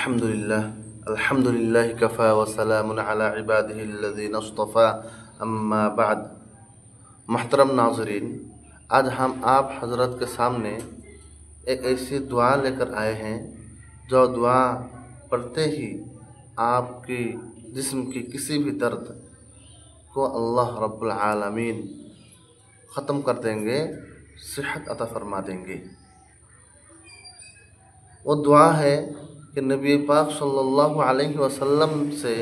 अल्हम्दुलिल्लाह कफ़ा व सलामुन अला इबादिहिल्लज़ीना इस्तफ़ा अम्मा बाद। मोहतरम नाज़रीन, आज हम आप हज़रत के सामने एक ऐसी दुआ लेकर आए हैं जो दुआ पढ़ते ही आपकी जिस्म की किसी भी दर्द को अल्लाह रब्बुल आलमीन ख़त्म कर देंगे, सेहत अता फरमा देंगे। वो दुआ है कि नबी पाक सल्लल्लाहु अलैहि वसल्लम से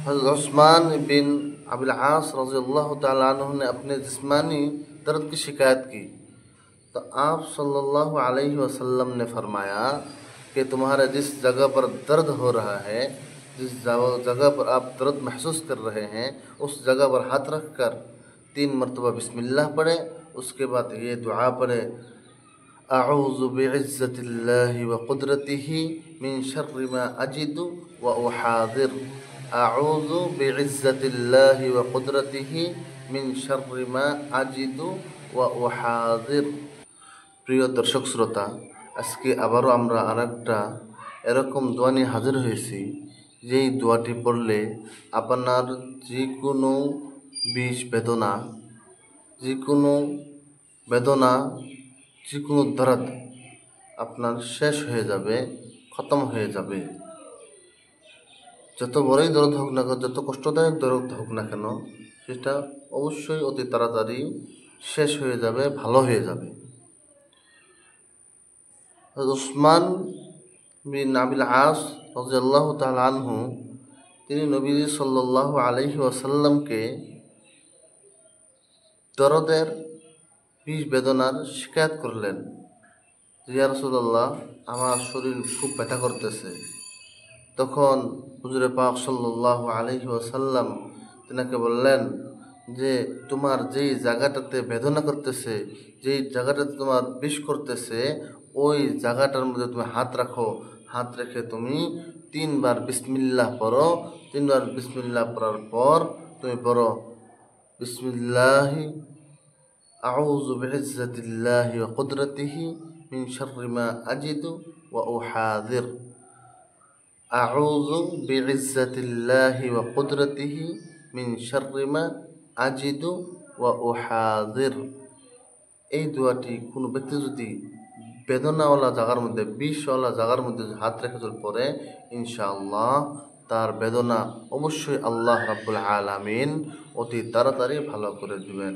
हज़रत उस्मान बिन अबिल आस रज़ियल्लाहु ताला अन्हु ने अपने जिस्मानी दर्द की शिकायत की, तो आप सल्लल्लाहु अलैहि वसल्लम ने फरमाया कि तुम्हारे जिस जगह पर दर्द हो रहा है, जिस जगह पर आप दर्द महसूस कर रहे हैं, उस जगह पर हाथ रख कर 3 मरतबा बिस्मिल्लाह पढ़े। उसके बाद ये दुआ पढ़े, अऊज़ु बिइज़्ज़तिल्लाहि व क़ुदरतिही मिन शर्रि मा अजिदु व उहाज़िर। अऊज़ु बिइज़्ज़तिल्लाहि व क़ुदरतिही मिन शर्रि मा अजिदु व उहाज़िर। প্রিয় দর্শক শ্রোতা, আজকে আবারও আমরা আরেকটা এরকম দোয়া নিয়ে হাজির হয়েছি, যেই দোয়াটি পড়লে আপনার যে কোনো বেদনা, যে কোনো দর্দ আপনার শেষ হয়ে যাবে, খতম হয়ে যাবে। যত বড়ই দর্দ হোক না কেন, যত কষ্টদায়ক দর্দ হোক না কেন, সেটা অবশ্যই অতি তাড়াতাড়ি শেষ হয়ে যাবে, ভালো হয়ে যাবে। উসমান বিন আবিল আস রাদিয়াল্লাহু তাআলা আনহু তিনি নবী সাল্লাল্লাহু আলাইহি ওয়াসাল্লামকে দরদের বেদনার শিকায়ত করলেন, ইয়া রাসূলুল্লাহ, আমার শরীর খুব ব্যথা করতেছে। তখন হুজুরে পাক সাল্লাল্লাহু আলাইহি ওয়াসাল্লাম তিনাকে বললেন যে তোমার যেই জায়গাটাতে বেদনা করতেছে, যেই জায়গাটাতে তোমার বিষ করতেছে, ওই জায়গাটার মধ্যে তুমি হাত রাখো। হাত রেখে তুমি 3 বার বিসমিল্লাহ পড়ো। 3 বার বিসমিল্লাহ পড়ার পর তুমি পড়ো, বিসমিল্লাহি আউযু বিইজ্জাতিল্লাহি ওয়া কুদরতিহি মিন শাররি মা আজিদু ওয়া উহাযির। আউযু বিইজ্জাতিল্লাহি ওয়া কুদরতিহি মিন শাররি মা আজিদু ওয়া উহাযির। এই দোয়াটি কোনো ব্যক্তি যদি বেদনাওয়ালা জায়গার মধ্যে, বিষওয়ালা জায়গার মধ্যে হাত রেখে যদি পড়ে, ইনশাআল্লাহ তার বেদনা অবশ্যই আল্লাহ রাব্বুল আলামিন অতি তাড়াতাড়ি ভালো করে দিবেন।